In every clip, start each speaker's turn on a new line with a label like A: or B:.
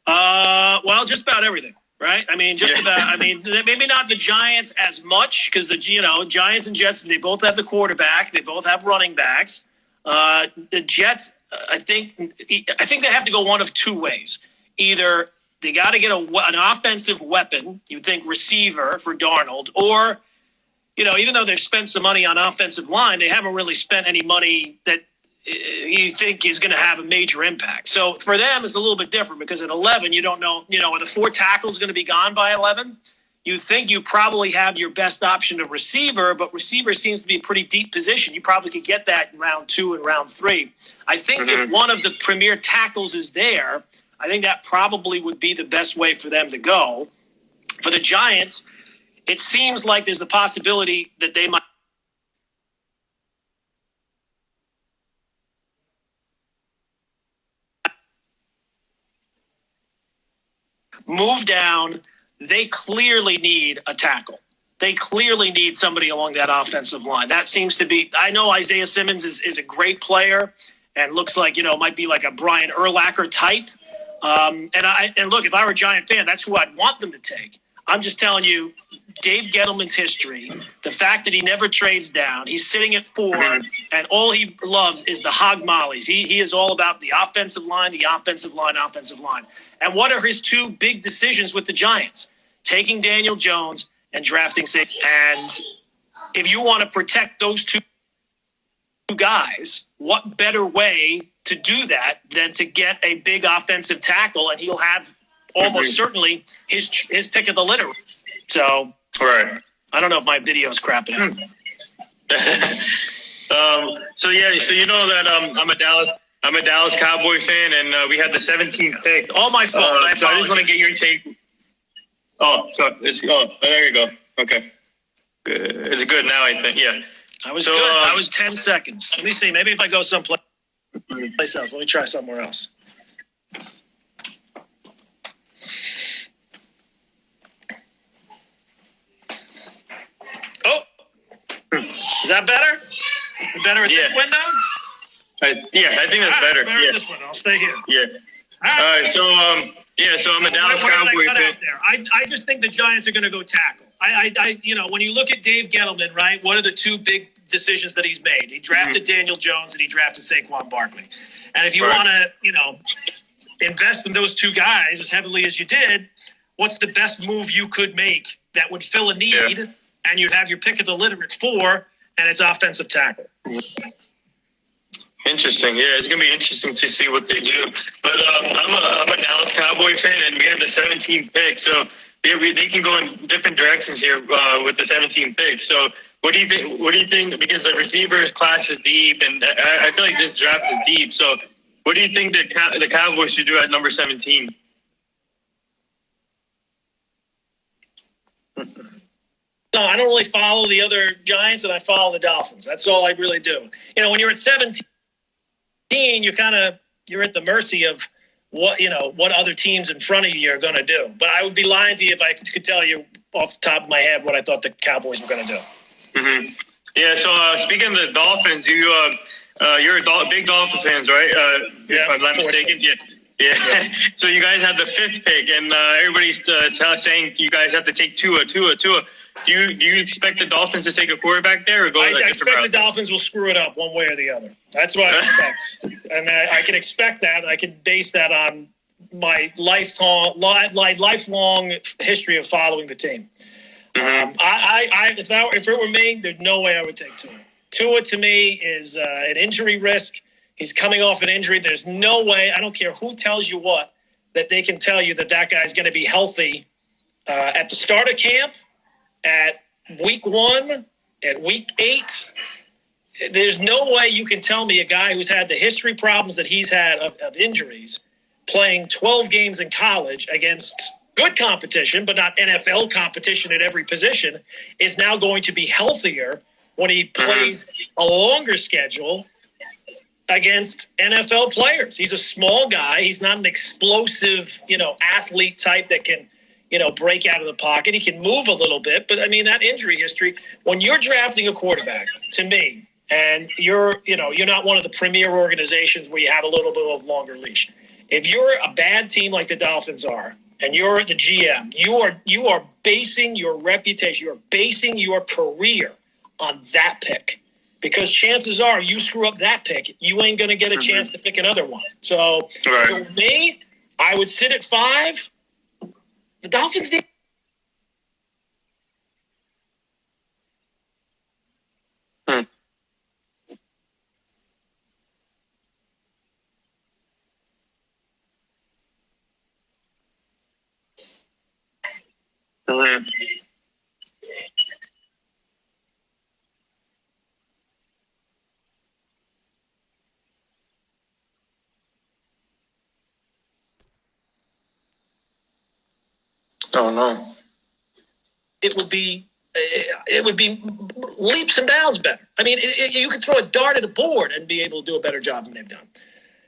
A: Well, just about everything, right? I mean, just about. I mean, maybe not the Giants as much because the Giants and Jets, they both have the quarterback, they both have running backs. The Jets, I think they have to go one of two ways. Either they got to get an offensive weapon, you think receiver for Darnold, or even though they've spent some money on offensive line, they haven't really spent any money that you think is going to have a major impact. So for them, it's a little bit different because at 11, you don't know, are the 4 tackles going to be gone by 11? You think you probably have your best option of receiver, but receiver seems to be a pretty deep position. You probably could get that in round 2 and round 3. I think if one of the premier tackles is there, I think that probably would be the best way for them to go. For the Giants, it seems like there's a possibility that they might move down. They clearly need a tackle. They clearly need somebody along that offensive line. That seems to be – I know Isaiah Simmons is a great player and looks like, might be like a Brian Urlacher type. And look, if I were a Giant fan, that's who I'd want them to take. I'm just telling you, Dave Gettleman's history, the fact that he never trades down, he's sitting at 4, and all he loves is the hog mollies. He is all about the offensive line. And what are his 2 big decisions with the Giants? Taking Daniel Jones and drafting Sig. And if you want to protect those 2 guys, what better way to do that than to get a big offensive tackle, and he'll have almost certainly his pick of the litter. So
B: right.
A: I don't know if my video's crapping out.
B: So you know that I'm a Dallas Cowboy fan, and we had the 17th pick.
A: All my fault.
B: So I just want to get your take. There you go. Okay, good. It's good now, I think. Yeah,
A: I was good. I was 10 seconds. Let me see. Maybe if I go someplace else, let me try somewhere else. Oh, is that better? Better at this window?
B: I think that's better.
A: Yeah, this window. I'll stay here.
B: Yeah. All right. So I'm a Dallas Cowboy fan.
A: I just think the Giants are going to go tackle. When you look at Dave Gettleman, right? What are the 2 big decisions that he's made? He drafted Daniel Jones and he drafted Saquon Barkley. And if you want to, invest in those 2 guys as heavily as you did, what's the best move you could make that would fill a need, and you'd have your pick of the litter at 4, and it's offensive tackle.
B: Interesting. Yeah, it's gonna be interesting to see what they do. But I'm a Dallas Cowboy fan, and we have the 17th pick, so they can go in different directions here with the 17th pick. So what do you think? Because the receivers class is deep, and I feel like this draft is deep. So what do you think the Cowboys should do at number 17?
A: No, I don't really follow the other Giants, and I follow the Dolphins. That's all I really do. When you're at 17, you're at the mercy of what other teams in front of you are going to do. But I would be lying to you if I could tell you off the top of my head what I thought the Cowboys were going to do.
B: Mm-hmm. Yeah. So speaking of the Dolphins, you're big Dolphin fans, right? If I'm not mistaken. Yeah. So you guys have the 5th pick, and everybody's saying you guys have to take Tua. Do you expect the Dolphins to take a quarterback there, or go?
A: I expect the Dolphins will screw it up one way or the other. That's what I expect, and I can expect that. I can base that on my lifelong history of following the team. Mm-hmm. If it were me, there's no way I would take Tua. Tua to me is an injury risk. He's coming off an injury. There's no way. I don't care who tells you what, that they can tell you that guy's going to be healthy at the start of camp, at week 1, at week 8. There's no way you can tell me a guy who's had the history problems that he's had of injuries, playing 12 games in college against good competition, but not NFL competition at every position, is now going to be healthier when he plays a longer schedule against NFL players. He's a small guy. He's not an explosive, athlete type that can, break out of the pocket. He can move a little bit, but that injury history, when you're drafting a quarterback, to me, and you're not one of the premier organizations where you have a little bit of longer leash. if you're a bad team like the Dolphins are, and you're the GM, you are basing your reputation, you are basing your career on that pick. Because chances are, you screw up that pick, you ain't going to get a chance to pick another one. So, for me, I would sit at 5. The Dolphins need.
B: Oh no!
A: It would be leaps and bounds better. I mean, you could throw a dart at a board and be able to do a better job than they've done.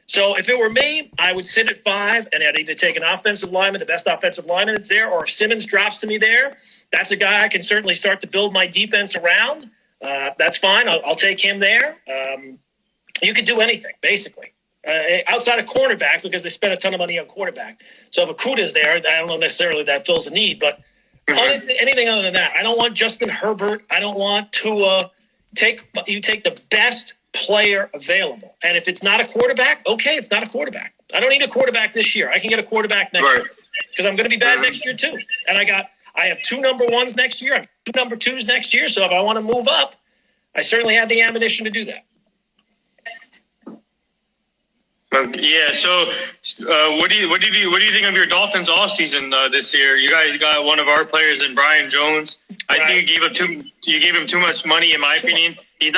A: So if it were me, I would sit at 5, and I'd either take an offensive lineman, the best offensive lineman that's there, or if Simmons drops to me there, that's a guy I can certainly start to build my defense around. That's fine. I'll take him there. You could do anything, basically. Outside of cornerback, because they spent a ton of money on quarterback. So if Akuta's there, I don't know necessarily that fills a need, but anything other than that. I don't want Justin Herbert. I don't want Tua. You take the best player available. And if it's not a quarterback, okay, it's not a quarterback. I don't need a quarterback this year. I can get a quarterback next year because I'm going to be bad next year too. And I have 2 number 1s next year. I have 2 number 2s next year. So if I want to move up, I certainly have the ammunition to do that.
B: Yeah. So, what do you think of your Dolphins offseason this year? You guys got one of our players in Brian Jones. I think you gave him too much money, in my opinion. He's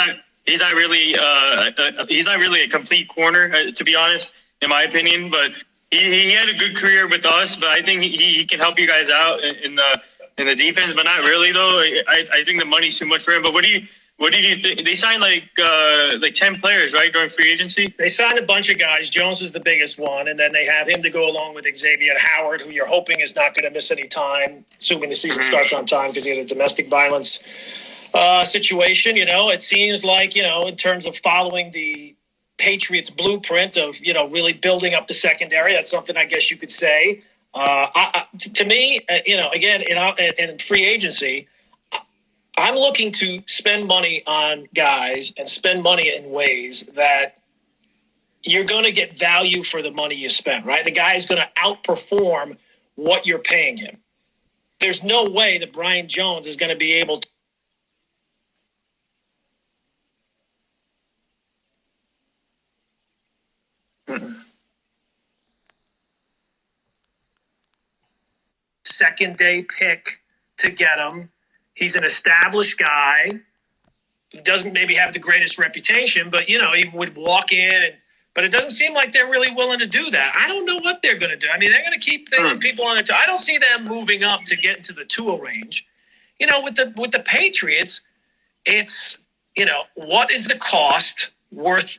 B: not really a complete corner, to be honest, in my opinion. But he had a good career with us. But I think he can help you guys out in the defense, but not really though. I think the money's too much for him. But what did you think? They signed like 10 players, right, during free agency?
A: They signed a bunch of guys. Jones is the biggest one, and then they have him to go along with Xavier Howard, who you're hoping is not going to miss any time, assuming the season starts on time because he had a domestic violence situation. It seems like, in terms of following the Patriots blueprint of, really building up the secondary, that's something I guess you could say. To me, again, in free agency, I'm looking to spend money on guys and spend money in ways that you're going to get value for the money you spend, right? The guy is going to outperform what you're paying him. There's no way that Brian Jones is going to be able to second day pick to get him. He's an established guy who doesn't maybe have the greatest reputation, but, he would walk in. But it doesn't seem like they're really willing to do that. I don't know what they're going to do. I mean, they're going to keep people on their I don't see them moving up to get into the Tua range. With the Patriots, it's, what is the cost worth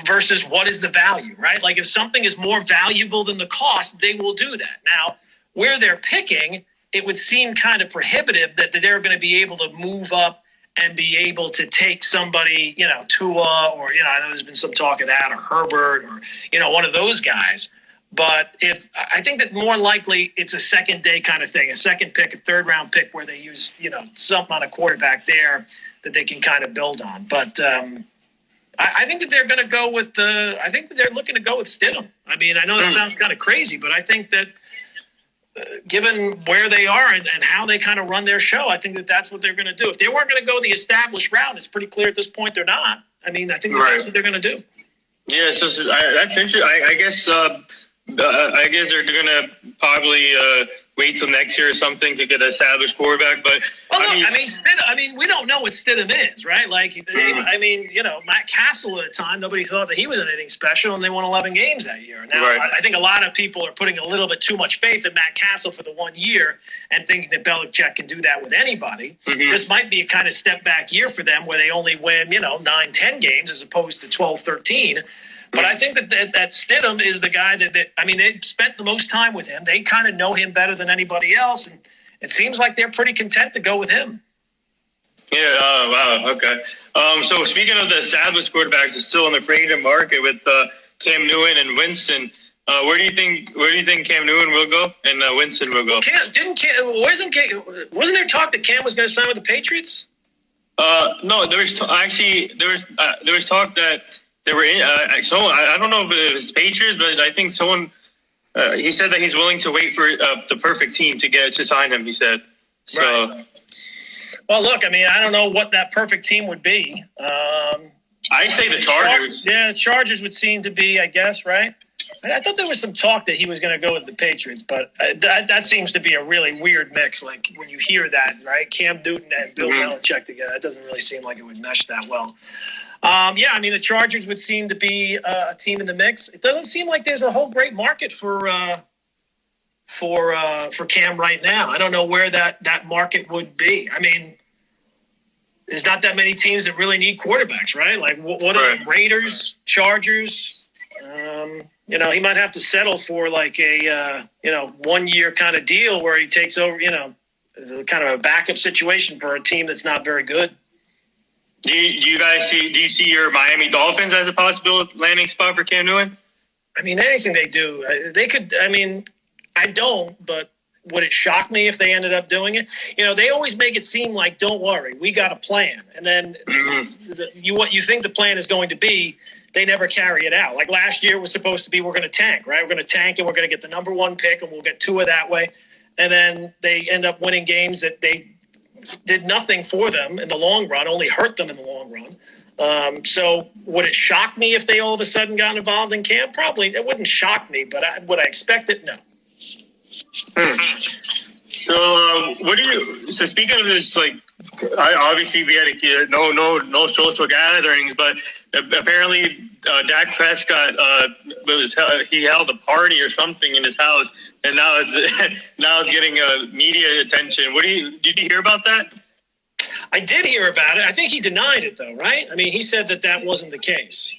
A: versus what is the value, right? Like if something is more valuable than the cost, they will do that. Now, where they're picking, it would seem kind of prohibitive that they're going to be able to move up and be able to take somebody, Tua, or, I know there's been some talk of that, or Herbert, or, one of those guys. But I think that more likely it's a second day kind of thing, a second pick, a third round pick where they use, something on a quarterback there that they can kind of build on. But I think that they're going to go with I think that they're looking to go with Stidham. I mean, I know that sounds kind of crazy, but I think that given where they are and how they kind of run their show, I think that that's what they're going to do. If they weren't going to go the established route, it's pretty clear at this point they're not. I mean, I think that's what they're going to do.
B: Yeah, so that's interesting. I guess they're going to probably wait till next year or something to get an established quarterback. But
A: I mean, we don't know what Stidham is, right? Like, Matt Castle at the time, nobody thought that he was anything special, and they won 11 games that year. Now, I think a lot of people are putting a little bit too much faith in Matt Castle for the 1 year and thinking that Belichick can do that with anybody. This might be a kind of step back year for them where they only win, 9-10 games as opposed to 12-13. But I think that Stidham is the guy that they spent the most time with him. They kind of know him better than anybody else, and it seems like they're pretty content to go with him.
B: Yeah, wow, okay. So speaking of the established quarterbacks, it's still in the free agent market with Cam Newton and Winston. Where do you think Cam Newton will go and Winston will go?
A: Wasn't there talk that Cam was going to sign with the Patriots?
B: No, there was talk that they were in. I don't know if it was Patriots, but I think someone. He said that he's willing to wait for the perfect team to sign him. He said so.
A: Right. Well, look, I mean, I don't know what that perfect team would be.
B: I say the Chargers.
A: The Chargers would seem to be, I guess, right? I thought there was some talk that he was going to go with the Patriots, but that seems to be a really weird mix. Like when you hear that, right? Cam Newton and Bill Belichick together, that doesn't really seem like it would mesh that well. Yeah, I mean, the Chargers would seem to be a team in the mix. It doesn't seem like there's a whole great market for Cam right now. I don't know where that market would be. I mean, there's not that many teams that really need quarterbacks, right? Like what are the Raiders, Chargers? He might have to settle for like a 1 year kind of deal where he takes over. Kind of a backup situation for a team that's not very good.
B: Do you see your Miami Dolphins as a possible landing spot for Cam Newton?
A: I mean, anything they do, they could. I mean, I don't, but would it shock me if they ended up doing it? They always make it seem like, don't worry, we got a plan. And then what you think the plan is going to be, they never carry it out. Like last year was supposed to be, we're going to tank, right? We're going to tank and we're going to get the number one pick and we'll get Tua that way. And then they end up winning games that they did nothing for them in the long run, only hurt them in the long run. So would it shock me if they all of a sudden got involved in Cam? Probably. It wouldn't shock me, but would I expect it? No.
B: So speaking of this, like, obviously we had no social gatherings, but apparently Dak Prescott he held a party or something in his house, and now it's getting media attention. Did you hear about that?
A: I did hear about it. I think he denied it though, right? I mean, he said that wasn't the case.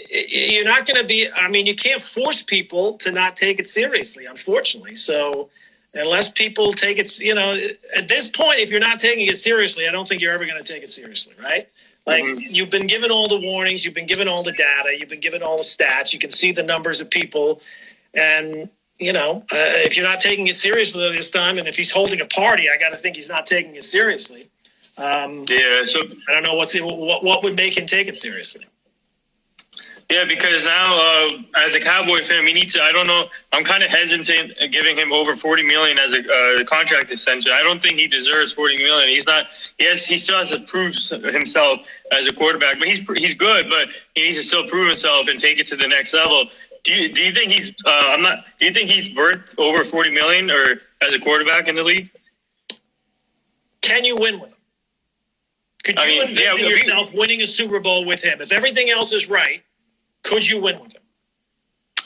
A: You're not going to be. I mean, you can't force people to not take it seriously, unfortunately. So unless people take it, at this point, if you're not taking it seriously, I don't think you're ever going to take it seriously, right? Like you've been given all the warnings, you've been given all the data, you've been given all the stats, you can see the numbers of people, and if you're not taking it seriously this time, and if he's holding a party, I got to think he's not taking it seriously. So I don't know what would make him take it seriously.
B: Yeah, because now as a Cowboy fan, we need to. I don't know. I'm kind of hesitant giving him over $40 million as a contract extension. I don't think he deserves $40 million. He's not. Yes, he still has to prove himself as a quarterback, but he's good. But he needs to still prove himself and take it to the next level. Do you think he's? Do you think he's worth over $40 million or as a quarterback in the league?
A: Can you win with him? Could you envision yourself winning a Super Bowl with him if everything else is right? Could you win with him?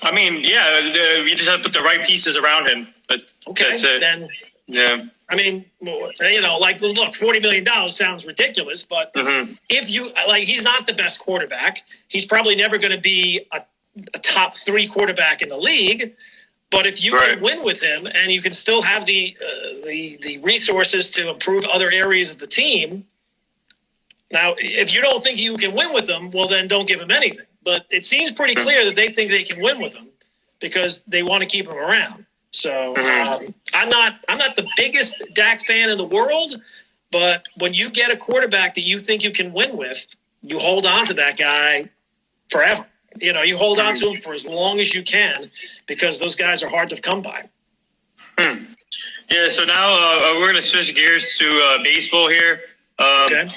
B: I mean, yeah, you just have to put the right pieces around him.
A: Okay, that's it. Then, yeah. I mean, look, $40 million sounds ridiculous, but if he's not the best quarterback. He's probably never going to be a top 3 quarterback in the league. But if you can win with him and you can still have the resources to improve other areas of the team. Now, if you don't think you can win with him, well, then don't give him anything. But it seems pretty clear that they think they can win with him because they want to keep him around. So I'm not the biggest Dak fan in the world, but when you get a quarterback that you think you can win with, you hold on to that guy forever. You hold on to him for as long as you can because those guys are hard to come by.
B: Yeah. So now we're going to switch gears to baseball here.
A: Okay.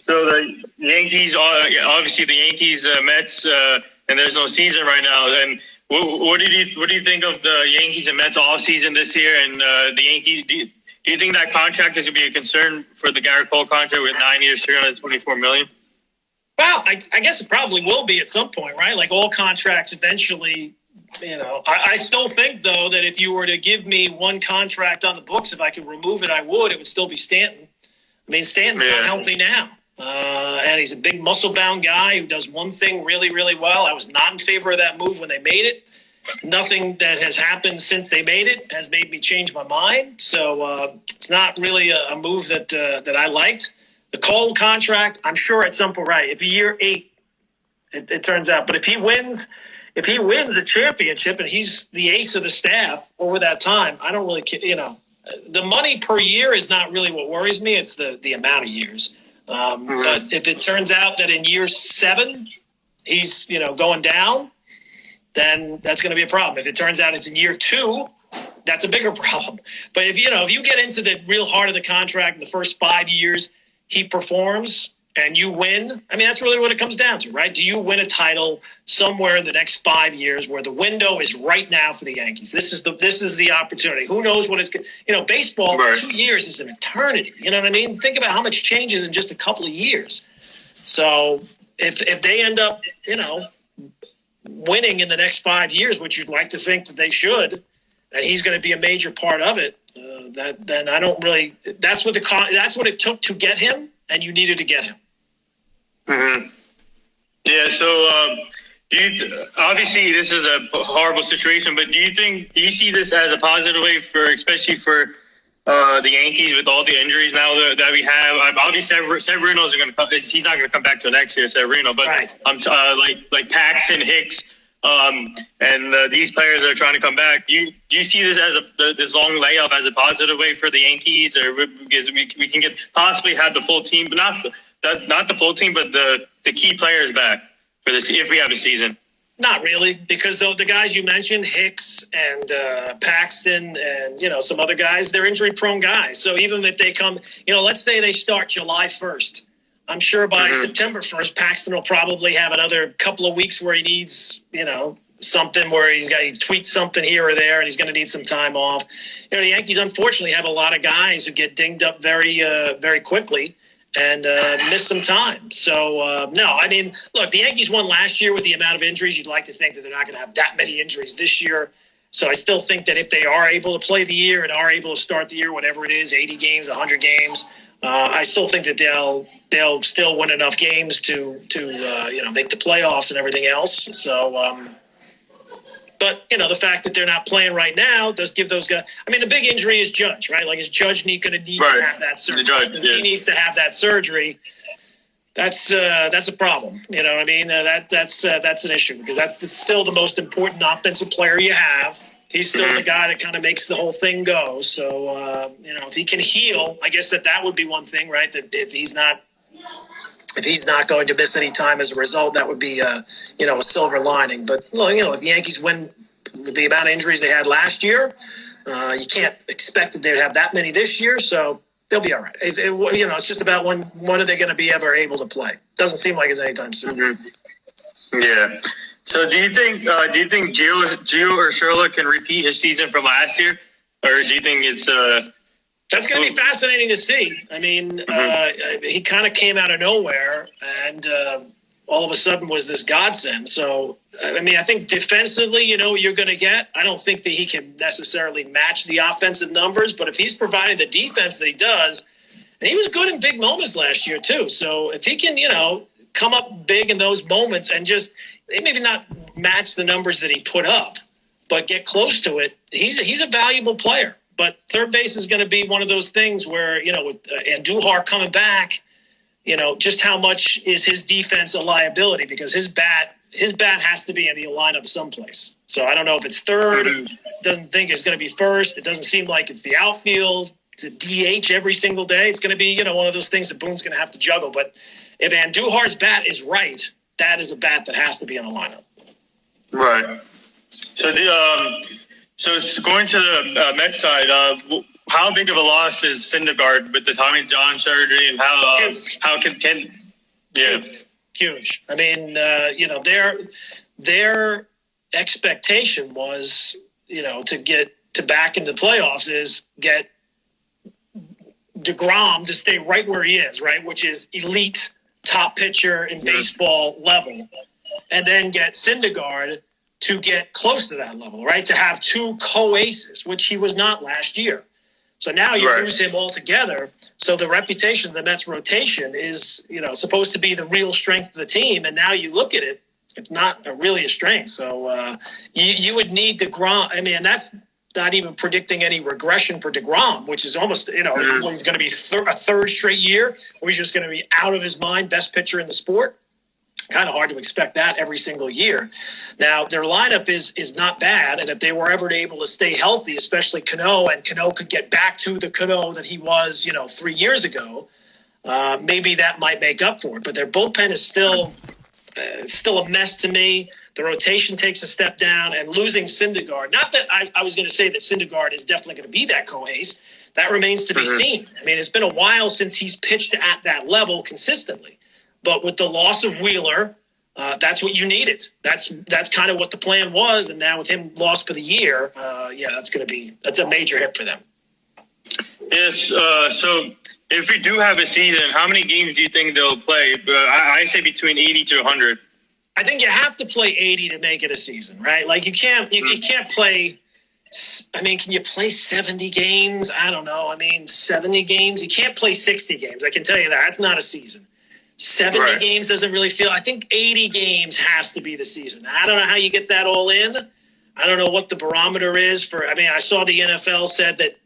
B: So the Yankees, obviously the Yankees, Mets, and there's no season right now. And what do you think of the Yankees and Mets off season this year? And the Yankees, do you think that contract is going to be a concern for the Garrett Cole contract with 9 years, $324 million?
A: Well, I guess it probably will be at some point, right? Like all contracts eventually. I still think though that if you were to give me one contract on the books, if I could remove it, I would. It would still be Stanton. I mean, Stanton's not healthy now. And he's a big muscle-bound guy who does one thing really, really well. I was not in favor of that move when they made it. Nothing that has happened since they made it has made me change my mind. So it's not really a move that I liked. The Cole contract, I'm sure at some point, right, if year 8 It turns out. But if he wins a championship and he's the ace of the staff over that time, I don't really, the money per year is not really what worries me. It's the amount of years. But if it turns out that in year 7 he's going down, then that's going to be a problem. If it turns out it's in year 2, that's a bigger problem. But if you get into the real heart of the contract in the first 5 years, he performs and you win. I mean, that's really what it comes down to, right? Do you win a title somewhere in the next 5 years where the window is right now for the Yankees? This is the opportunity. Who knows what it's going to, baseball,
B: right.
A: 2 years is an eternity. You know what I mean? Think about how much changes in just a couple of years. So if they end up, winning in the next 5 years, which you'd like to think that they should, and he's going to be a major part of it, then I don't really. That's what it took to get him, and you needed to get him.
B: Mm-hmm. Yeah. So, obviously, this is a horrible situation, but do you see this as a positive way especially for the Yankees with all the injuries now that we have? Obviously, Severino's going to come. He's not going to come back till next year, Severino. But
A: right.
B: Like Paxton, Hicks. And these players are trying to come back. Do you see this as this long layoff as a positive way for the Yankees, or because we can possibly have the full team, but not the full team, but the key players back for this if we have a season?
A: Not really, because the guys you mentioned, Hicks and Paxton and some other guys, they're injury-prone guys. So even if they come, let's say they start July 1st. I'm sure by September 1st, Paxton will probably have another couple of weeks where he needs, something where he tweaked something here or there and he's going to need some time off. The Yankees, unfortunately, have a lot of guys who get dinged up very, very quickly and miss some time. So, no, I mean, look, the Yankees won last year with the amount of injuries. You'd like to think that they're not going to have that many injuries this year. So I still think that if they are able to play the year and are able to start the year, whatever it is, 80 games, 100 games, I still think that they'll still win enough games to make the playoffs and everything else. So, but the fact that they're not playing right now does give those guys. I mean, the big injury is Judge, right? Like, is Judge going to need to have that surgery? He needs to have that surgery. That's a problem. You know what I mean? That's an issue because that's still the most important offensive player you have. He's still the guy that kind of makes the whole thing go. So, if he can heal, I guess that would be one thing, right? That if he's not going to miss any time as a result, that would be a silver lining. But if the Yankees win with the amount of injuries they had last year, you can't expect that they'd have that many this year. So they'll be all right. It's just about when are they going to be ever able to play? Doesn't seem like it's anytime soon.
B: Mm-hmm. Yeah. So do you think Gio Urshela can repeat his season from last year, or do you think it's
A: that's going to be fascinating to see? I mean, he kind of came out of nowhere, and all of a sudden was this godsend. So, I mean, I think defensively, what you're going to get. I don't think that he can necessarily match the offensive numbers, but if he's providing the defense that he does, and he was good in big moments last year too. So if he can, come up big in those moments and just maybe not match the numbers that he put up, but get close to it, he's a valuable player. But third base is going to be one of those things where, with Andujar coming back, just how much is his defense a liability? Because his bat has to be in the lineup someplace. So I don't know if it's third. Doesn't think it's going to be first. It doesn't seem like it's the outfield. It's a DH every single day. It's going to be, one of those things that Boone's going to have to juggle. But if Andujar's bat is right, that is a bat that has to be in the lineup.
B: Right. So so it's going to the Mets side. How big of a loss is Syndergaard with the Tommy John surgery, and how can
A: huge. I mean, their expectation was, to get to back into the playoffs is get DeGrom to stay right where he is, right, which is elite top pitcher in baseball level, and then get Syndergaard to get close to that level, right, to have two co-aces, which he was not last year. So now you lose him altogether. So the reputation of the Mets rotation is, supposed to be the real strength of the team, and now you look at it, it's not really a strength. So you would need DeGrom. I mean, that's not even predicting any regression for DeGrom, which is almost, he's going to be a third straight year, or he's just going to be out of his mind, best pitcher in the sport. Kind of hard to expect that every single year. Now, their lineup is not bad, and if they were ever able to stay healthy, especially Cano, and Cano could get back to the Cano that he was, 3 years ago, maybe that might make up for it. But their bullpen is still a mess to me. The rotation takes a step down, and losing Syndergaard. Not that I was going to say that Syndergaard is definitely going to be that co-ace. That remains to be seen. I mean, it's been a while since he's pitched at that level consistently. But with the loss of Wheeler, that's what you needed. That's kind of what the plan was. And now with him lost for the year, that's a major hit for them.
B: Yes. So if we do have a season, how many games do you think they'll play? I say between 80 to 100.
A: I think you have to play 80 to make it a season, right? Like you can't play. I mean, can you play 70 games? I don't know. I mean, 70 games. You can't play 60 games. I can tell you that. That's not a season. 70 games doesn't really feel. I think 80 games has to be the season. I don't know how you get that all in. I don't know what the barometer is for. I mean, I saw the NFL said that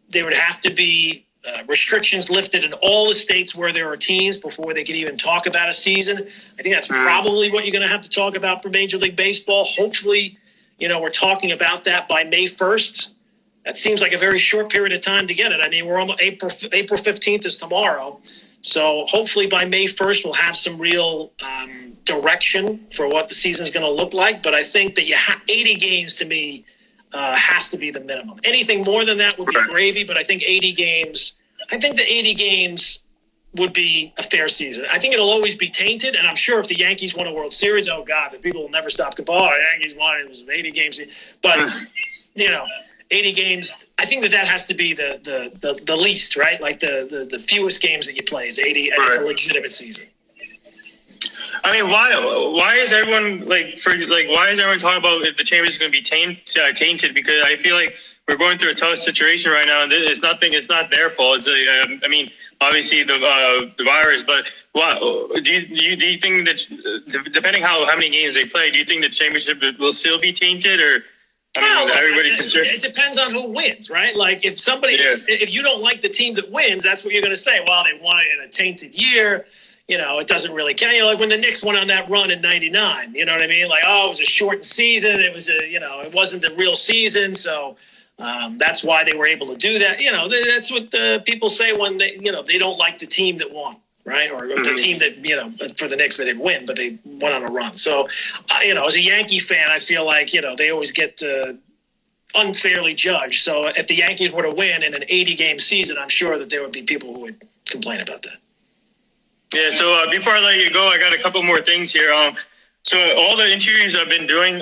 A: there would have to be restrictions lifted in all the states where there are teams before they could even talk about a season. I think that's probably what you're going to have to talk about for Major League Baseball. Hopefully, we're talking about that by May 1st. That seems like a very short period of time to get it. I mean, we're almost April 15th is tomorrow. So hopefully by May 1st, we'll have some real direction for what the season is going to look like. But I think that 80 games to me has to be the minimum. Anything more than that would be gravy, but I think 80 games would be a fair season. I think it'll always be tainted, and I'm sure if the Yankees won a World Series, oh, God, the people will never stop complaining, the Yankees won, it was an 80 games. But, 80 games, I think that has to be the least, right? Like the fewest games that you play is 80, and it's a legitimate season.
B: I mean, why is everyone why is everyone talking about if the championship is going to be tainted? Because I feel like we're going through a tough situation right now, and it's not their fault. It's I mean, obviously the virus, but do you think that depending how many games they play, do you think the championship will still be tainted, or? Everybody's concerned. It
A: depends on who wins, right? Like if if you don't like the team that wins, that's what you're going to say. Well, they won it in a tainted year. It doesn't really count. Like when the Knicks went on that run in '99, you know what I mean? Like, it was a shortened season. It was it wasn't the real season. So that's why they were able to do that. That's what people say when they don't like the team that won. Right, or the team that for the Knicks they didn't win, but they went on a run. So, as a Yankee fan, I feel like they always get unfairly judged. So, if the Yankees were to win in an 80-game season, I'm sure that there would be people who would complain about that.
B: Yeah. So before I let you go, I got a couple more things here. So all the interviews I've been doing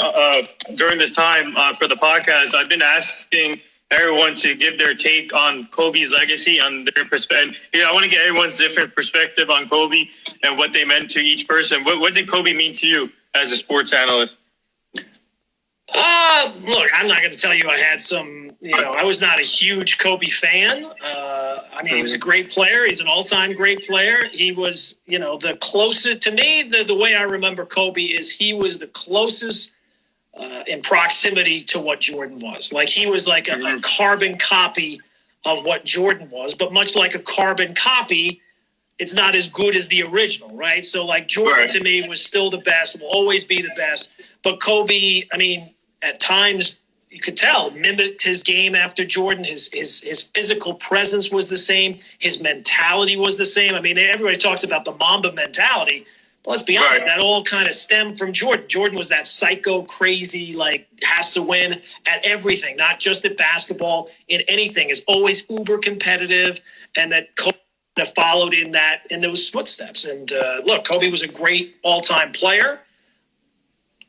B: during this time for the podcast, I've been asking everyone to give their take on Kobe's legacy, on their perspective. I want to get everyone's different perspective on Kobe and what they meant to each person. What did Kobe mean to you as a sports analyst?
A: Look, I'm not going to tell you I had some, I was not a huge Kobe fan. He was a great player. He's an all-time great player. He was, the closest, to me, the way I remember Kobe is he was the closest in proximity to what Jordan was. Like he was like a carbon copy of what Jordan was, but much like a carbon copy, it's not as good as the original, right? So like Jordan to me was still the best, will always be the best. But Kobe, at times you could tell, mimicked his game after Jordan. His physical presence was the same. His mentality was the same. Everybody talks about the Mamba mentality. But let's be honest, that all kind of stemmed from Jordan. Jordan was that psycho, crazy, has to win at everything, not just at basketball, in anything, is always uber competitive, and that Kobe followed in those footsteps. And look, Kobe was a great all-time player.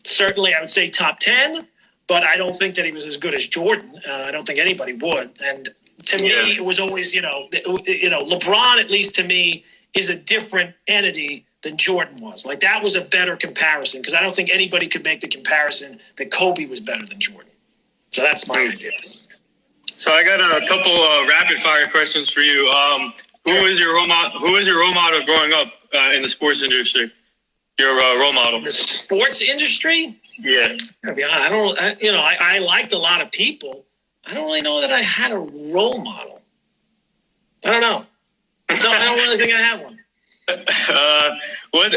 A: Certainly, I would say top 10, but I don't think that he was as good as Jordan. I don't think anybody would. And to me, it was always, LeBron, at least to me, is a different entity than Jordan was. Like that was a better comparison because I don't think anybody could make the comparison that Kobe was better than Jordan. So that's my idea.
B: So I got a couple rapid fire questions for you. Who is your role model growing up in the sports industry? Your role model.
A: The sports industry?
B: Yeah.
A: I liked a lot of people. I don't really know that I had a role model. I don't know. No, I don't really think I have one.
B: What?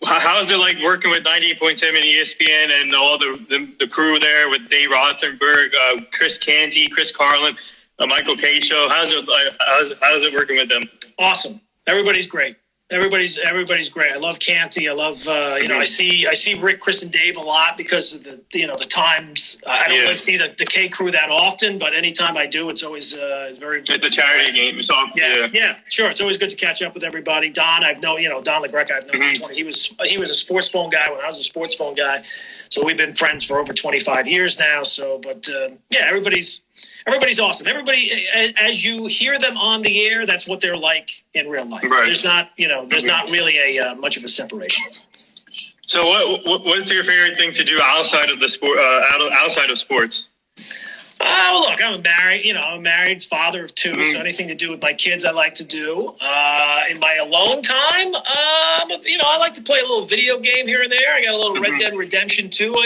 B: How is it like working with 98.7 ESPN and all the crew there with Dave Rothenberg, Chris Canty, Chris Carlin, Michael K. Show? How's it working with them?
A: Awesome. Everybody's great. Everybody's great. I love Canty. I love I see Rick, Chris, and Dave a lot because of the times. I don't really see the K crew that often, but anytime I do, it's always it's very
B: at the charity game. So
A: yeah, sure. It's always good to catch up with everybody. Don, I've known Don LaGreca. I've known for 20. He was a sports phone guy when I was a sports phone guy, so we've been friends for over 25 years now. So, but everybody's awesome. Everybody, as you hear them on the air, that's what they're like in real life.
B: Right.
A: There's not really a much of a separation.
B: So, what's your favorite thing to do outside of the sport? Outside of sports?
A: Well, look, I'm a married father of two, so anything to do with my kids, I like to do. In my alone time, I like to play a little video game here and there. I got a little Red Dead Redemption 2.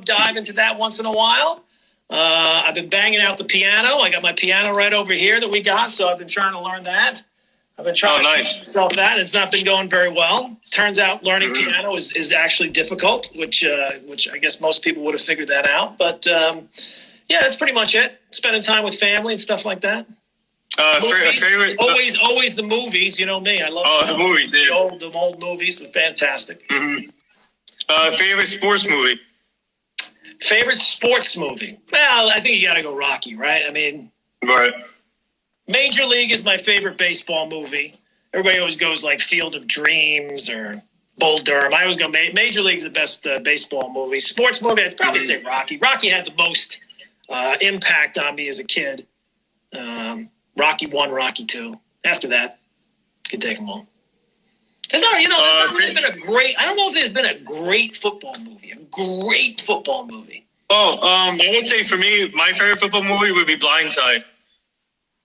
A: Dive into that once in a while. I've been banging out the piano. I got my piano right over here that we got, so I've been trying to learn that. I've been trying to teach myself that, and it's not been going very well. Turns out learning piano is actually difficult, which I guess most people would have figured that out. But, that's pretty much it. Spending time with family and stuff like that.
B: Favorite?
A: Always the movies. You know me. I love
B: the movies. Yeah.
A: The old movies. They're fantastic.
B: Favorite sports movie?
A: Favorite sports movie? Well, I think you got to go Rocky, right? I mean,
B: right.
A: Major League is my favorite baseball movie. Everybody always goes like Field of Dreams or Bull Durham. I always go Major League's the best baseball movie. Sports movie, I'd probably say Rocky. Rocky had the most impact on me as a kid. Rocky 1, Rocky 2. After that, you can take them all. There's not really been a great. I don't know if there's been a great football movie. A great football movie.
B: I would say for me, my favorite football movie would be Blindside.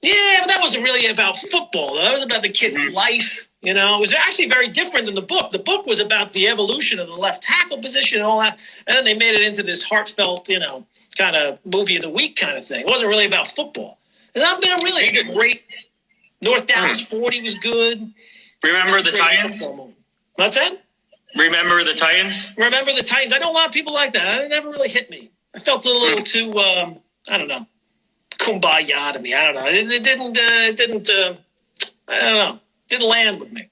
A: Yeah, but that wasn't really about football. That was about the kid's life. It was actually very different than the book. The book was about the evolution of the left tackle position and all that, and then they made it into this heartfelt, kind of movie of the week kind of thing. It wasn't really about football. There's not been a great. North Dallas 40 was good.
B: Remember the Titans?
A: What's that?
B: Remember the Titans?
A: Remember the Titans. I know a lot of people like that. It never really hit me. I felt a little too, I don't know, kumbaya to me. I don't know. It didn't, I don't know. Didn't land with me.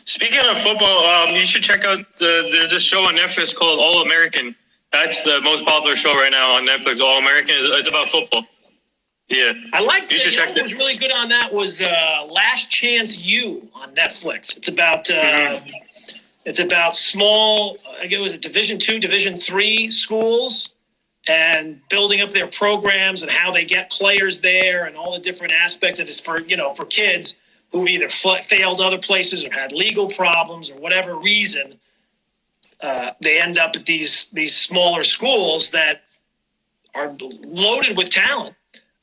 B: Speaking of football, you should check out there's this show on Netflix called All American. That's the most popular show right now on Netflix. All American. It's about football. Yeah,
A: I liked it. What was really good on that was Last Chance U on Netflix. It's about small, I guess it was a Division II, Division III schools and building up their programs and how they get players there and all the different aspects. And it's for kids who've either failed other places or had legal problems or whatever reason. They end up at these smaller schools that are loaded with talent.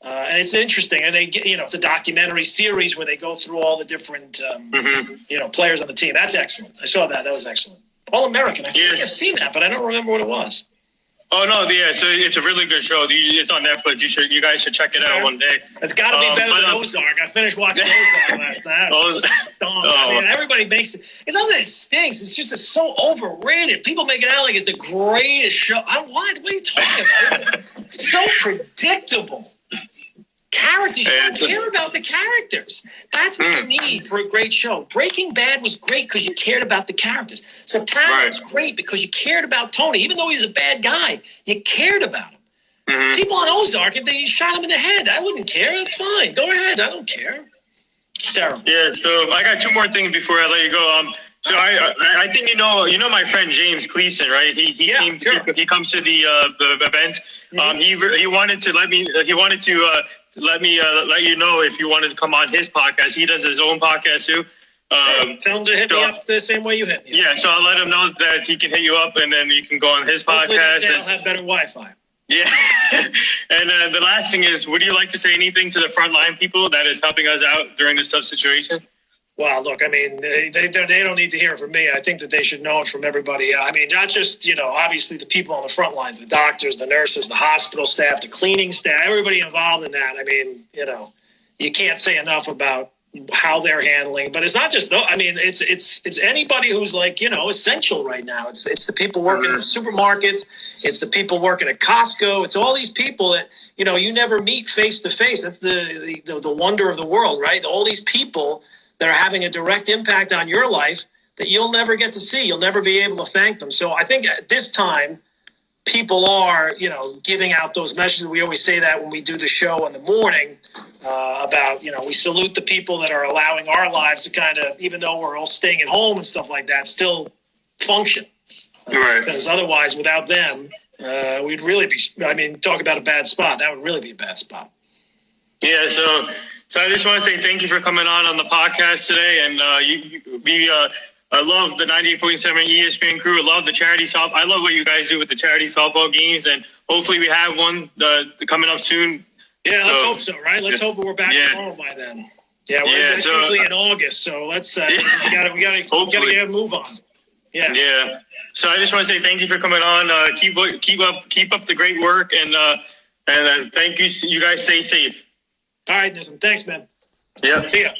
A: And it's interesting, and they get, it's a documentary series where they go through all the different, players on the team. That's excellent. I saw that. That was excellent. All American. I think I've seen that, but I don't remember what it was.
B: Oh no, yeah. So it's a really good show. It's on Netflix. You guys should check it out one day.
A: It's got to be better than Ozark. I finished watching Ozark last night. Everybody makes it. It's not that it stinks. It's just so overrated. People make it out like it's the greatest show. What are you talking about? It's so predictable. Characters, you don't care about the characters. That's what you need for a great show. Breaking Bad was great because you cared about the characters. Sopranos was great because you cared about Tony. Even though he was a bad guy, you cared about him. People on Ozark, if they shot him in the head, I wouldn't care. That's fine. Go ahead. I don't care. It's terrible.
B: Yeah, so I got two more things before I let you go. So I think you know my friend James Cleason, right? He comes to the events. He wanted to let me let you know if you wanted to come on his podcast. He does his own podcast too.
A: Tell him to hit me up the same way you hit me.
B: Yeah, so I'll let him know that he can hit you up, and then you can go on his podcast.
A: Hopefully they'll have better Wi-Fi.
B: Yeah, and the last thing is, would you like to say anything to the frontline people that is helping us out during this tough situation?
A: Well, look, I mean, they don't need to hear it from me. I think that they should know it from everybody. I mean, not just, obviously the people on the front lines, the doctors, the nurses, the hospital staff, the cleaning staff, everybody involved in that. I mean, you can't say enough about how they're handling. But it's not just though. I mean, it's anybody who's like, essential right now. It's the people working in the supermarkets. It's the people working at Costco. It's all these people that you never meet face to face. That's the wonder of the world, right? All these people that are having a direct impact on your life that you'll never get to see. You'll never be able to thank them. So I think at this time, people are, giving out those messages. We always say that when we do the show in the morning about, we salute the people that are allowing our lives to kind of, even though we're all staying at home and stuff like that, still function.
B: Right.
A: Because otherwise, without them, we'd really be, talk about a bad spot. That would really be a bad spot.
B: Yeah, so I just want to say thank you for coming on the podcast today. And I love the 98.7 ESPN crew. I love the charity softball. I love what you guys do with the charity softball games. And hopefully we have one coming up soon.
A: Yeah, let's hope so, right? Let's hope we're back to normal by then. Yeah, it's usually in August. So let's we gotta get a move on. Yeah.
B: Yeah. So I just want to say thank you for coming on. Keep up the great work, and thank you. You guys stay safe.
A: All right, listen. Thanks, man.
B: Yeah.
A: See ya.